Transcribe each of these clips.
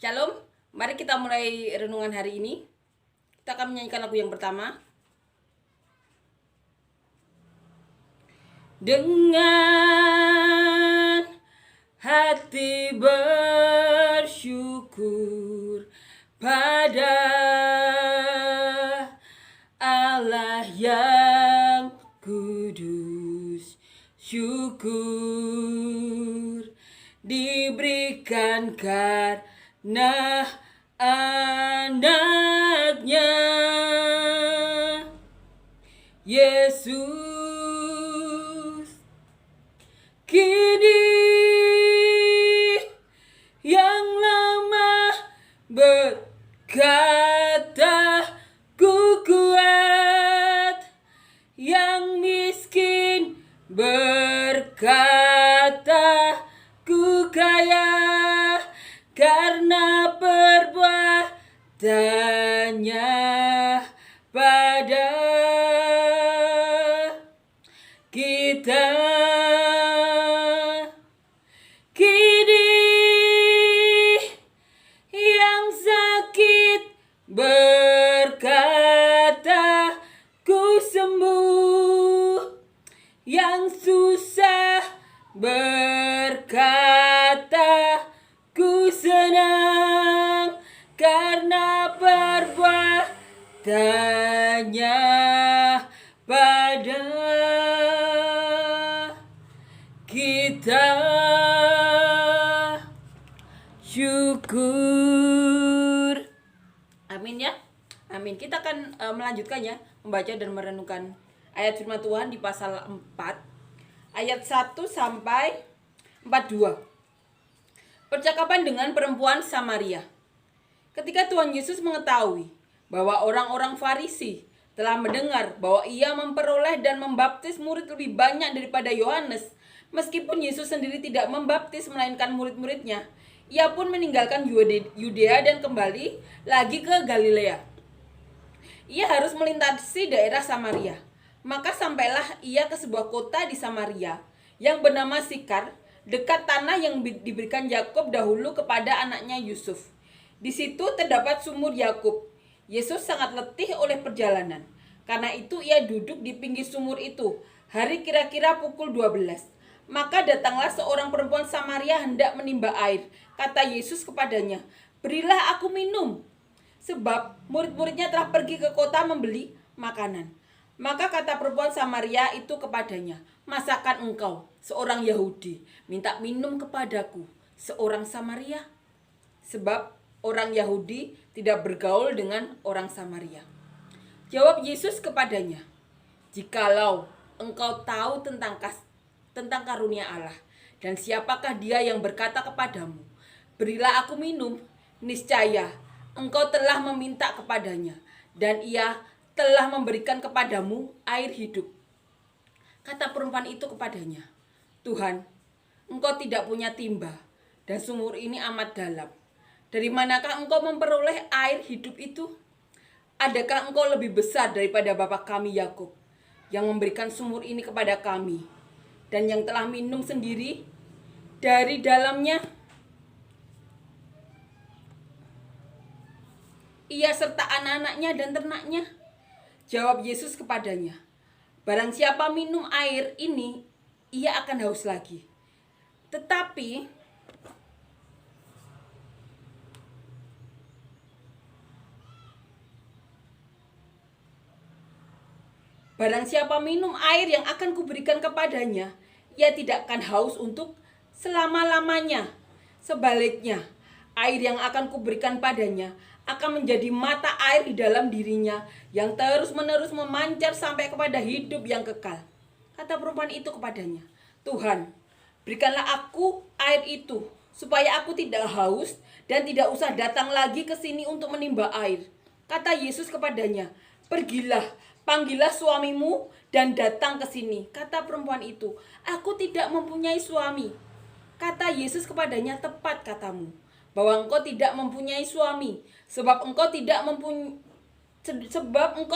Shalom, mari kita mulai renungan hari ini. Kita akan menyanyikan lagu yang pertama. Dengan hati bersyukur pada Allah yang kudus, syukur diberikan karena anaknya Yesus. Kini yang lama berkata ku kuat, yang miskin berkata ku kaya, karena perbuatannya pada kita. Kini yang sakit berkata ku sembuh, yang susah berkata ku senang, karena perbuatannya pada kita. Syukur. Amin ya. Amin. Kita akan melanjutkan ya, membaca dan merenungkan ayat firman Tuhan di pasal 4 ayat 1 sampai 42. Percakapan dengan perempuan Samaria. Ketika Tuhan Yesus mengetahui bahwa orang-orang Farisi telah mendengar bahwa ia memperoleh dan membaptis murid lebih banyak daripada Yohanes, meskipun Yesus sendiri tidak membaptis melainkan murid-muridnya, ia pun meninggalkan Yudea dan kembali lagi ke Galilea. Ia harus melintasi daerah Samaria. Maka sampailah ia ke sebuah kota di Samaria yang bernama Sikar, dekat tanah yang diberikan Yakub dahulu kepada anaknya Yusuf. Di situ terdapat sumur Yakub. Yesus sangat letih oleh perjalanan. Karena itu ia duduk di pinggir sumur itu. Hari kira-kira pukul 12. Maka datanglah seorang perempuan Samaria hendak menimba air. Kata Yesus kepadanya, "Berilah aku minum." Sebab murid-muridnya telah pergi ke kota membeli makanan. Maka kata perempuan Samaria itu kepadanya, "Masakan engkau, seorang Yahudi, minta minum kepadaku, seorang Samaria?" Sebab orang Yahudi tidak bergaul dengan orang Samaria. Jawab Yesus kepadanya, "Jikalau engkau tahu tentang karunia Allah, dan siapakah dia yang berkata kepadamu, 'Berilah aku minum,' niscaya engkau telah meminta kepadanya, dan ia telah memberikan kepadamu air hidup." Kata perempuan itu kepadanya, "Tuhan, engkau tidak punya timba, dan sumur ini amat dalam. Dari manakah engkau memperoleh air hidup itu? Adakah engkau lebih besar daripada bapa kami Yakub, yang memberikan sumur ini kepada kami, dan yang telah minum sendiri dari dalamnya, ia serta anak-anaknya dan ternaknya?" Jawab Yesus kepadanya, "Barang siapa minum air ini, ia akan haus lagi. Tetapi barang siapa minum air yang akan kuberikan kepadanya, ia tidak akan haus untuk selama-lamanya. Sebaliknya, air yang akan kuberikan padanya akan menjadi mata air di dalam dirinya, yang terus-menerus memancar sampai kepada hidup yang kekal." Kata perempuan itu kepadanya, "Tuhan, berikanlah aku air itu, supaya aku tidak haus dan tidak usah datang lagi ke sini untuk menimba air." Kata Yesus kepadanya, "Pergilah, panggillah suamimu dan datang ke sini." Kata perempuan itu, "Aku tidak mempunyai suami." Kata Yesus kepadanya, "Tepat katamu, bahwa engkau tidak mempunyai suami, sebab engkau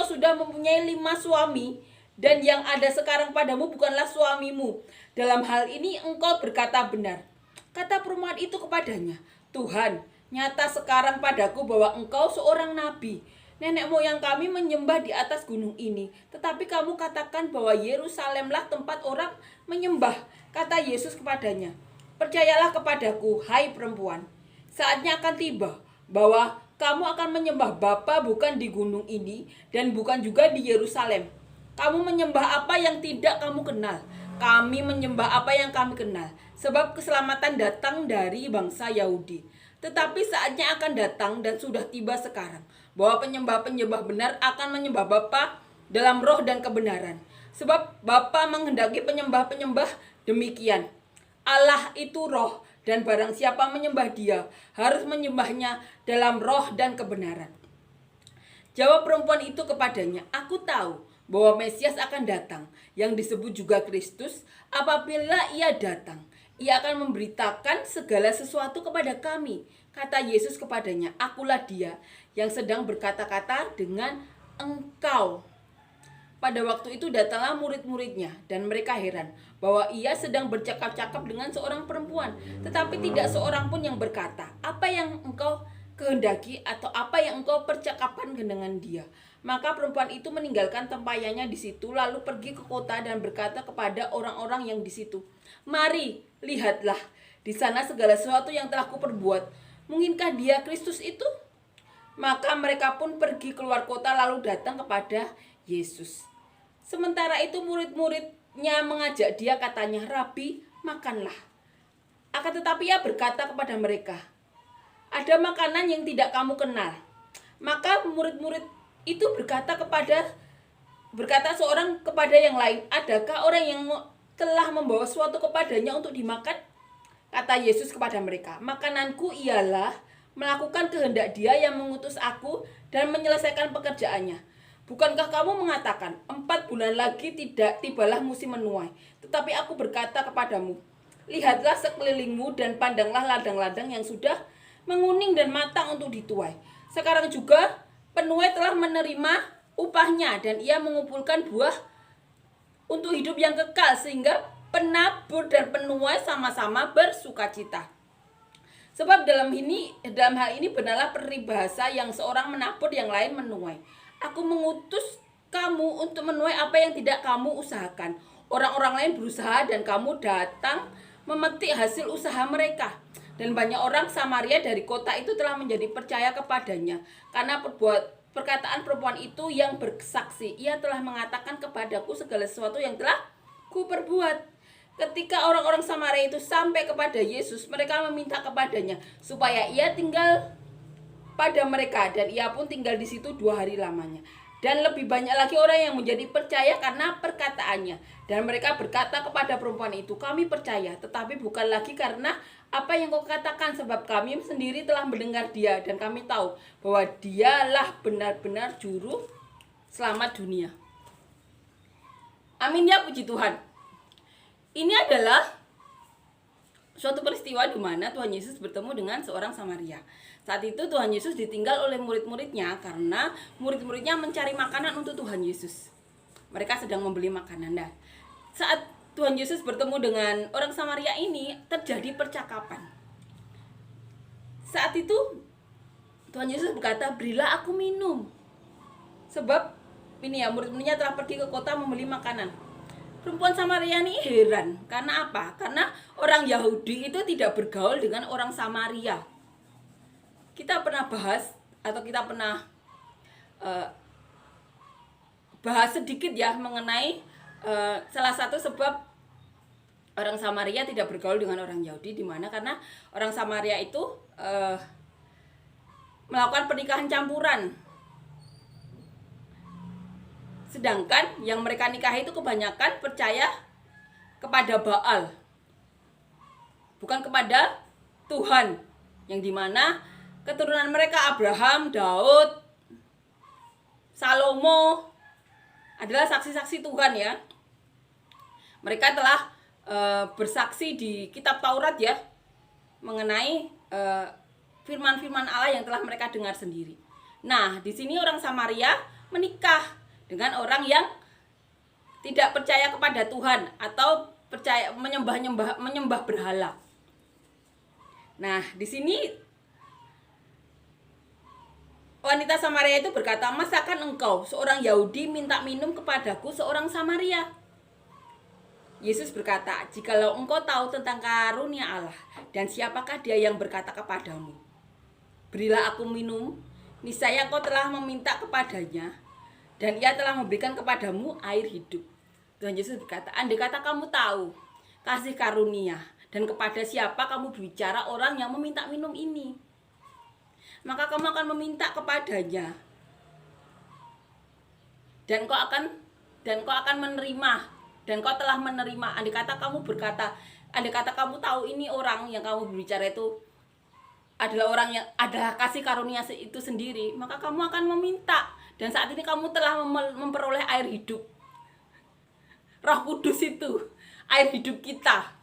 sudah mempunyai 5 suami, dan yang ada sekarang padamu bukanlah suamimu. Dalam hal ini engkau berkata benar." Kata perempuan itu kepadanya, "Tuhan, Nyata sekarang padaku bahwa engkau seorang nabi. Nenek moyang kami menyembah di atas gunung ini, tetapi kamu katakan bahwa Yerusalemlah tempat orang menyembah. Kata Yesus kepadanya, percayalah kepadaku, hai perempuan. Saatnya akan tiba bahwa kamu akan menyembah Bapa bukan di gunung ini dan bukan juga di Yerusalem. Kamu menyembah apa yang tidak kamu kenal. Kami menyembah apa yang kami kenal. Sebab keselamatan datang dari bangsa Yahudi. Tetapi saatnya akan datang dan sudah tiba sekarang, bahwa penyembah-penyembah benar akan menyembah Bapa dalam roh dan kebenaran. Sebab Bapa menghendaki penyembah-penyembah demikian. Allah itu roh, dan barang siapa menyembah Dia harus menyembahnya dalam roh dan kebenaran. Jawab perempuan itu kepadanya, aku tahu bahwa Mesias akan datang, yang disebut juga Kristus. Apabila ia datang, ia akan memberitakan segala sesuatu kepada kami. Kata Yesus kepadanya, akulah Dia yang sedang berkata-kata dengan engkau. Pada waktu itu datanglah murid-muridnya, dan mereka heran bahwa ia sedang bercakap-cakap dengan seorang perempuan. Tetapi tidak seorang pun yang berkata, apa yang engkau kehendaki atau apa yang engkau percakapan dengan dia. Maka perempuan itu meninggalkan tempayannya di situ, lalu pergi ke kota dan berkata kepada orang-orang yang di situ, mari, lihatlah, di sana segala sesuatu yang telah kuperbuat. Mungkinkah Dia Kristus itu? Maka mereka pun pergi keluar kota lalu datang kepada Yesus. Sementara itu murid-muridnya mengajak Dia, katanya, Rabi, makanlah. Akan tetapi Ia berkata kepada mereka, ada makanan yang tidak kamu kenal. Maka murid-murid itu berkata seorang kepada yang lain, adakah orang yang telah membawa sesuatu kepadanya untuk dimakan? Kata Yesus kepada mereka, makananku ialah melakukan kehendak Dia yang mengutus aku dan menyelesaikan pekerjaannya. Bukankah kamu mengatakan 4 bulan lagi tidak tibalah musim menuai? Tetapi aku berkata kepadamu, lihatlah sekelilingmu dan pandanglah ladang-ladang yang sudah menguning dan matang untuk dituai. Sekarang juga penuai telah menerima upahnya dan ia mengumpulkan buah untuk hidup yang kekal, sehingga penabur dan penuai sama-sama bersukacita. Sebab dalam hal ini benarlah peribahasa yang seorang menabur yang lain menuai. Aku mengutus kamu untuk menuai apa yang tidak kamu usahakan. Orang-orang lain berusaha dan kamu datang memetik hasil usaha mereka. Dan banyak orang Samaria dari kota itu telah menjadi percaya kepadanya karena perkataan perempuan itu yang bersaksi, ia telah mengatakan kepadaku segala sesuatu yang telah kuperbuat. Ketika orang-orang Samaria itu sampai kepada Yesus, mereka meminta kepadanya supaya ia tinggal pada mereka, dan ia pun tinggal di situ 2 hari lamanya. Dan lebih banyak lagi orang yang menjadi percaya karena perkataannya. Dan mereka berkata kepada perempuan itu, kami percaya, tetapi bukan lagi karena apa yang kau katakan, sebab kami sendiri telah mendengar Dia dan kami tahu bahwa Dialah benar-benar juru selamat dunia. Amin ya, puji Tuhan. Ini adalah suatu peristiwa di mana Tuhan Yesus bertemu dengan seorang Samaria. Saat itu Tuhan Yesus ditinggal oleh murid-muridnya karena murid-muridnya mencari makanan untuk Tuhan Yesus. Mereka sedang membeli makanan. Nah, saat Tuhan Yesus bertemu dengan orang Samaria ini, terjadi percakapan. Saat itu Tuhan Yesus berkata, berilah aku minum. Sebab ini ya, murid-muridnya telah pergi ke kota membeli makanan. Perempuan Samaria ini heran. Karena apa? Karena orang Yahudi itu tidak bergaul dengan orang Samaria. Kita pernah bahas atau kita pernah bahas sedikit ya mengenai salah satu sebab orang Samaria tidak bergaul dengan orang Yahudi, di mana karena orang Samaria itu melakukan pernikahan campuran. Sedangkan yang mereka nikahi itu kebanyakan percaya kepada Baal, bukan kepada Tuhan, yang dimana keturunan mereka Abraham, Daud, Salomo adalah saksi-saksi Tuhan ya. Mereka telah bersaksi di kitab Taurat ya mengenai firman-firman Allah yang telah mereka dengar sendiri. Nah, di sini orang Samaria menikah dengan orang yang tidak percaya kepada Tuhan atau percaya menyembah berhala. Nah, di sini wanita Samaria itu berkata, masakan engkau seorang Yahudi minta minum kepadaku seorang Samaria? Yesus berkata, jikalau engkau tahu tentang karunia Allah dan siapakah dia yang berkata kepadamu, berilah aku minum, niscaya kau telah meminta kepadanya dan ia telah memberikan kepadamu air hidup. Tuhan Yesus berkata, andai kata kamu tahu kasih karunia dan kepada siapa kamu berbicara orang yang meminta minum ini, maka kamu akan meminta kepadanya dan kau akan menerima, dan kau telah menerima. Andai kata kamu tahu ini orang yang kamu berbicara itu adalah orang yang adalah kasih karunia itu sendiri, maka kamu akan meminta, dan saat ini kamu telah memperoleh air hidup. Roh Kudus itu air hidup kita.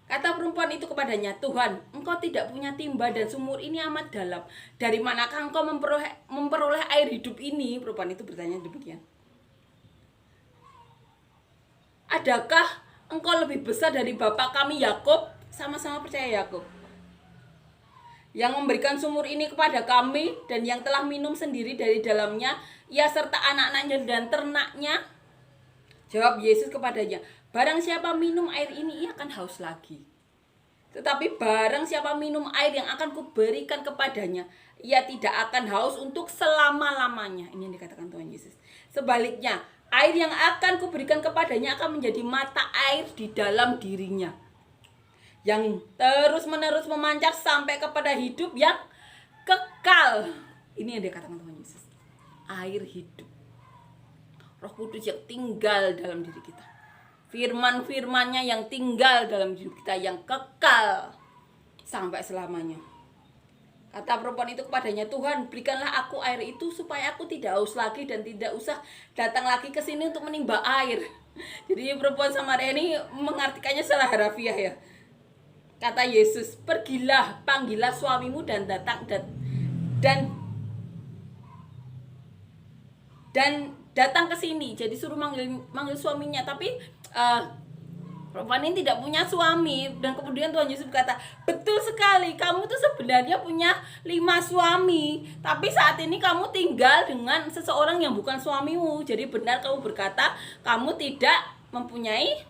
Kata perempuan itu kepadanya, Tuhan, engkau tidak punya timba dan sumur ini amat dalam. Dari manakah engkau memperoleh air hidup ini? Perempuan itu bertanya demikian. Adakah engkau lebih besar dari bapak kami Yakub? Sama-sama percaya Yakub, yang memberikan sumur ini kepada kami dan yang telah minum sendiri dari dalamnya, ia serta anak-anaknya dan ternaknya. Jawab Yesus kepadanya, barang siapa minum air ini, ia akan haus lagi. Tetapi barang siapa minum air yang akan kuberikan kepadanya, ia tidak akan haus untuk selama-lamanya. Ini yang dikatakan Tuhan Yesus. Sebaliknya, air yang akan kuberikan kepadanya akan menjadi mata air di dalam dirinya, yang terus-menerus memancar sampai kepada hidup yang kekal. Ini yang dikatakan Tuhan Yesus. Air hidup. Roh Kudus yang tinggal dalam diri kita. Firman-firmannya yang tinggal dalam diri kita, yang kekal sampai selamanya. Kata perempuan itu kepadanya, Tuhan, berikanlah aku air itu supaya aku tidak haus lagi dan tidak usah datang lagi ke sini untuk menimba air. Jadi perempuan Samaria ini mengartikannya secara harafiah ya. Kata Yesus, pergilah, panggillah suamimu dan datang ke sini. Jadi suruh manggil suaminya. Tapi perempuan ini tidak punya suami. Dan kemudian Tuhan Yesus berkata, betul sekali, kamu tuh sebenarnya punya 5 suami, tapi saat ini kamu tinggal dengan seseorang yang bukan suamimu. Jadi benar kamu berkata, kamu tidak mempunyai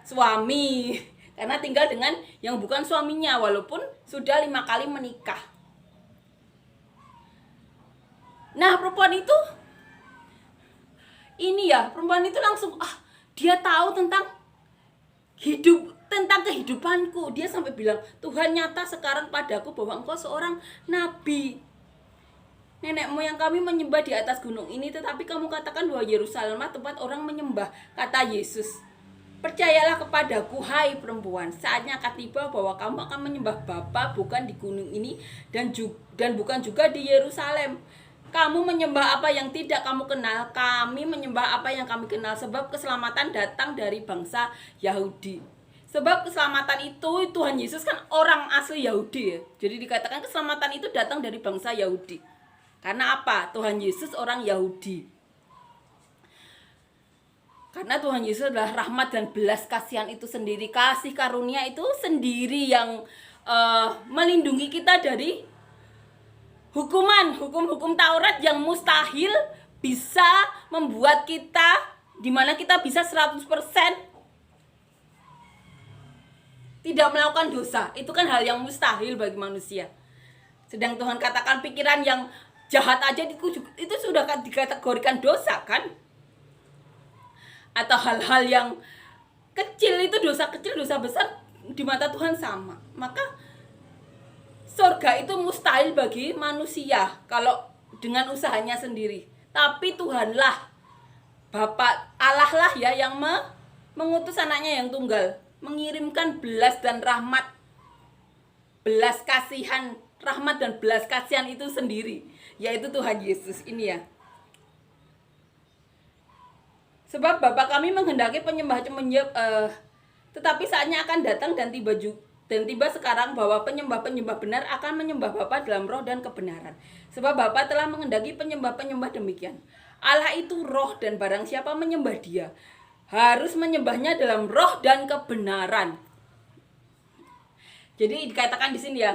suami, karena tinggal dengan yang bukan suaminya, walaupun sudah 5 kali menikah. Nah, perempuan itu langsung dia tahu tentang kehidupanku. Dia sampai bilang, Tuhan, nyata sekarang padaku bahwa engkau seorang nabi. Nenek moyang kami menyembah di atas gunung ini, tetapi kamu katakan bahwa Yerusalem tempat orang menyembah. Kata Yesus, percayalah kepadaku, hai perempuan, saatnya akan tiba bahwa kamu akan menyembah Bapa bukan di gunung ini dan bukan juga di Yerusalem. Kamu menyembah apa yang tidak kamu kenal, kami menyembah apa yang kami kenal, sebab keselamatan datang dari bangsa Yahudi. Sebab keselamatan itu, Tuhan Yesus kan orang asli Yahudi ya. Jadi dikatakan keselamatan itu datang dari bangsa Yahudi. Karena apa? Tuhan Yesus orang Yahudi. Karena Tuhan Yesus adalah rahmat dan belas kasihan itu sendiri. Kasih karunia itu sendiri yang melindungi kita dari hukum Taurat yang mustahil bisa membuat kita, dimana kita bisa 100% tidak melakukan dosa. Itu kan hal yang mustahil bagi manusia. Sedang Tuhan katakan pikiran yang jahat aja itu sudah dikategorikan dosa kan? Atau hal-hal yang kecil itu dosa kecil, dosa besar di mata Tuhan sama. Maka surga itu mustahil bagi manusia kalau dengan usahanya sendiri. Tapi Tuhanlah, Bapa Allah lah ya yang mengutus anaknya yang tunggal, mengirimkan belas dan rahmat, belas kasihan, rahmat dan belas kasihan itu sendiri, yaitu Tuhan Yesus ini ya. Sebab Bapa kami menghendaki tetapi saatnya akan datang dan tiba sekarang bahwa penyembah-penyembah benar akan menyembah Bapa dalam roh dan kebenaran. Sebab Bapa telah menghendaki penyembah-penyembah demikian. Allah itu roh, dan barang siapa menyembah Dia harus menyembahnya dalam roh dan kebenaran. Jadi dikatakan di sini ya,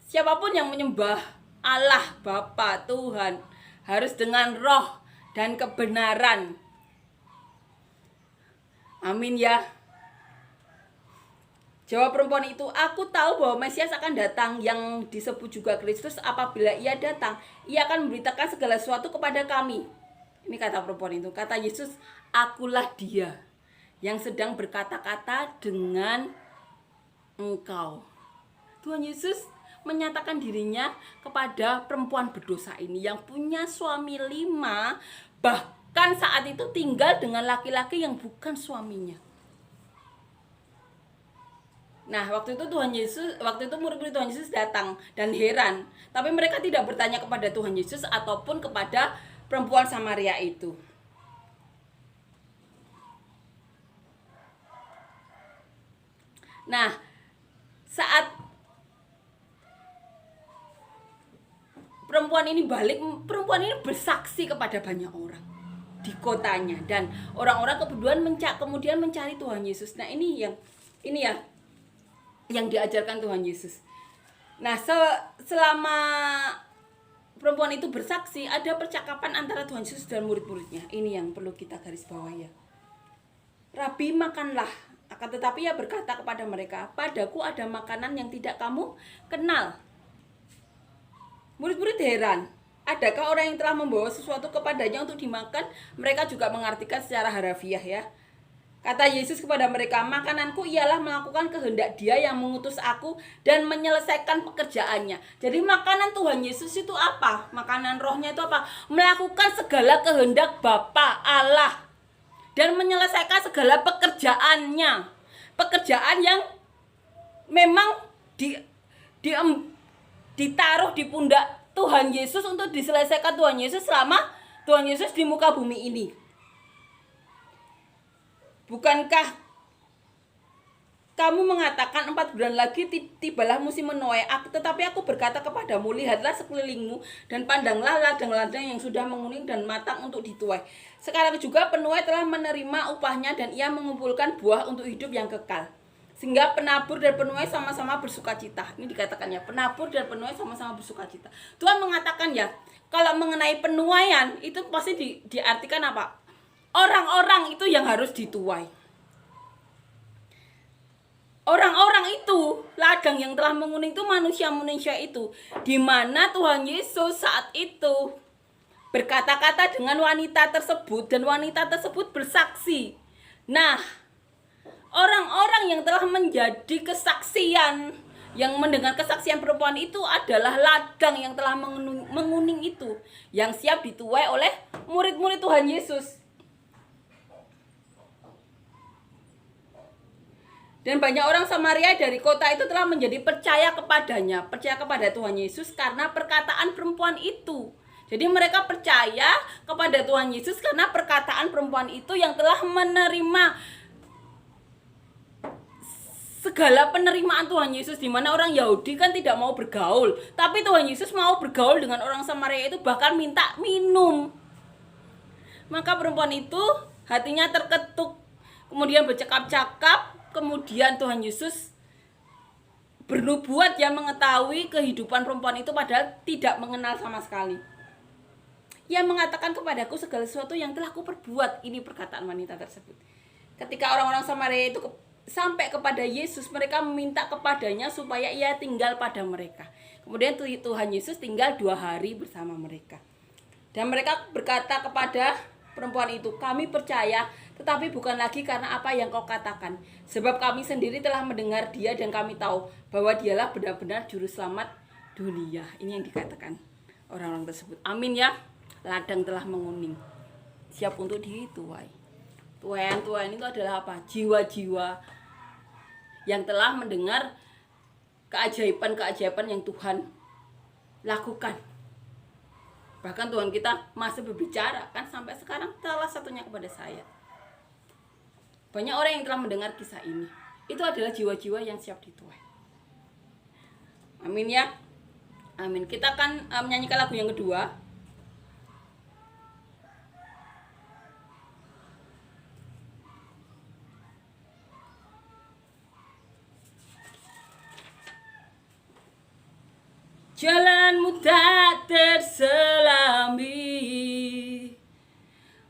Siapapun yang menyembah Allah Bapa Tuhan harus dengan roh dan kebenaran. Amin ya. Jawab perempuan itu, aku tahu bahwa Mesias akan datang yang disebut juga Kristus. Apabila ia datang, ia akan memberitakan segala sesuatu kepada kami. Ini kata perempuan itu. Kata Yesus, akulah dia yang sedang berkata-kata dengan engkau. Tuhan Yesus menyatakan dirinya kepada perempuan berdosa ini yang punya suami 5, bahkan saat itu tinggal dengan laki-laki yang bukan suaminya. Nah, waktu itu murid-murid Tuhan Yesus datang dan heran, tapi mereka tidak bertanya kepada Tuhan Yesus ataupun kepada perempuan Samaria itu. Nah, saat perempuan ini balik, perempuan ini bersaksi kepada banyak orang di kotanya, dan orang-orang kemudian mencari Tuhan Yesus. Nah, ini yang diajarkan Tuhan Yesus. Nah, selama perempuan itu bersaksi, ada percakapan antara Tuhan Yesus dan murid-muridnya. Ini yang perlu kita garis bawahi ya. Rabi, makanlah. Akan tetapi ia berkata kepada mereka, padaku ada makanan yang tidak kamu kenal. Murid-murid heran. Adakah orang yang telah membawa sesuatu kepadanya untuk dimakan? Mereka juga mengartikan secara harafiah ya. Kata Yesus kepada mereka, makananku ialah melakukan kehendak Dia yang mengutus aku dan menyelesaikan pekerjaannya. Jadi makanan Tuhan Yesus itu apa? Makanan rohnya itu apa? Melakukan segala kehendak Bapa Allah dan menyelesaikan segala pekerjaannya. Pekerjaan yang memang ditaruh di pundak Tuhan Yesus untuk diselesaikan Tuhan Yesus selama Tuhan Yesus di muka bumi ini. Bukankah kamu mengatakan 4 bulan lagi tibalah musim menuai? Tetapi aku berkata kepadamu, lihatlah sekelilingmu dan pandanglah ladang-ladang yang sudah menguning dan matang untuk dituai. Sekarang juga penuai telah menerima upahnya dan ia mengumpulkan buah untuk hidup yang kekal. Sehingga penabur dan penuai sama-sama bersukacita. Ini dikatakannya, penabur dan penuai sama-sama bersukacita. Tuhan mengatakan ya, kalau mengenai penuaian itu pasti diartikan apa? Orang-orang itu yang harus dituai. Orang-orang itu, ladang yang telah menguning itu manusia-manusia itu, di mana Tuhan Yesus saat itu berkata-kata dengan wanita tersebut dan wanita tersebut bersaksi. Nah, orang-orang yang telah menjadi kesaksian, yang mendengar kesaksian perempuan itu adalah ladang yang telah menguning itu, yang siap dituai oleh murid-murid Tuhan Yesus. Dan banyak orang Samaria dari kota itu telah menjadi percaya kepadanya, percaya kepada Tuhan Yesus karena perkataan perempuan itu. Jadi mereka percaya kepada Tuhan Yesus karena perkataan perempuan itu yang telah menerima segala penerimaan Tuhan Yesus, di mana orang Yahudi kan tidak mau bergaul, tapi Tuhan Yesus mau bergaul dengan orang Samaria itu, bahkan minta minum. Maka perempuan itu hatinya terketuk, kemudian bercakap-cakap. Kemudian Tuhan Yesus bernubuat yang mengetahui kehidupan perempuan itu padahal tidak mengenal sama sekali. Ia mengatakan kepadaku segala sesuatu yang telah kuperbuat. Ini perkataan wanita tersebut. Ketika orang-orang Samaria itu sampai kepada Yesus, mereka meminta kepadanya supaya ia tinggal pada mereka. Kemudian Tuhan Yesus tinggal 2 hari bersama mereka. Dan mereka berkata kepada perempuan itu, kami percaya, tetapi bukan lagi karena apa yang kau katakan. Sebab kami sendiri telah mendengar Dia dan kami tahu bahwa Dialah benar-benar juru selamat dunia. Ini yang dikatakan orang-orang tersebut. Amin ya. Ladang telah menguning, siap untuk dituai. Tuaian itu adalah apa? Jiwa-jiwa yang telah mendengar keajaiban-keajaiban yang Tuhan lakukan. Bahkan Tuhan kita masih berbicara kan sampai sekarang, salah satunya kepada saya. Banyak orang yang telah mendengar kisah ini. Itu adalah jiwa-jiwa yang siap dituai. Amin ya. Amin. Kita akan menyanyikan lagu yang kedua. Jalanmu tak terselami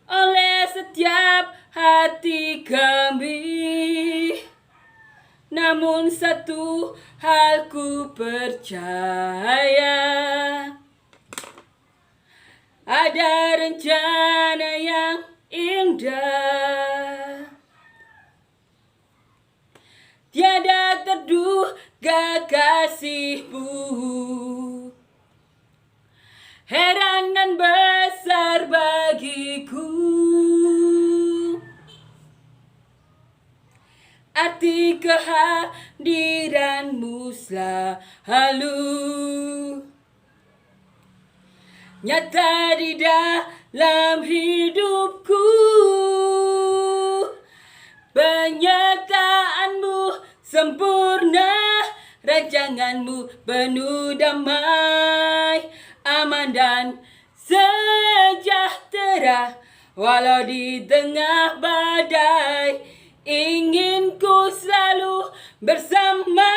oleh setiap hati kami. Namun satu hal ku percaya, ada rencana yang indah, tiada terduga kasihmu. Heran dan besar bagiku arti kehadiranmu selalu nyata di dalam hidupku. Penyertaanmu sempurna, rancanganmu penuh damai, aman dan sejahtera. Walau di tengah badai, ingin ku selalu bersama,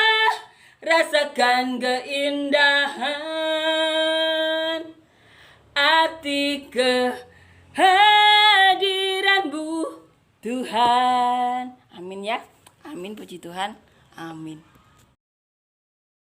rasakan keindahan arti kehadiranmu Tuhan. Amin ya. Amin, puji Tuhan. Amin.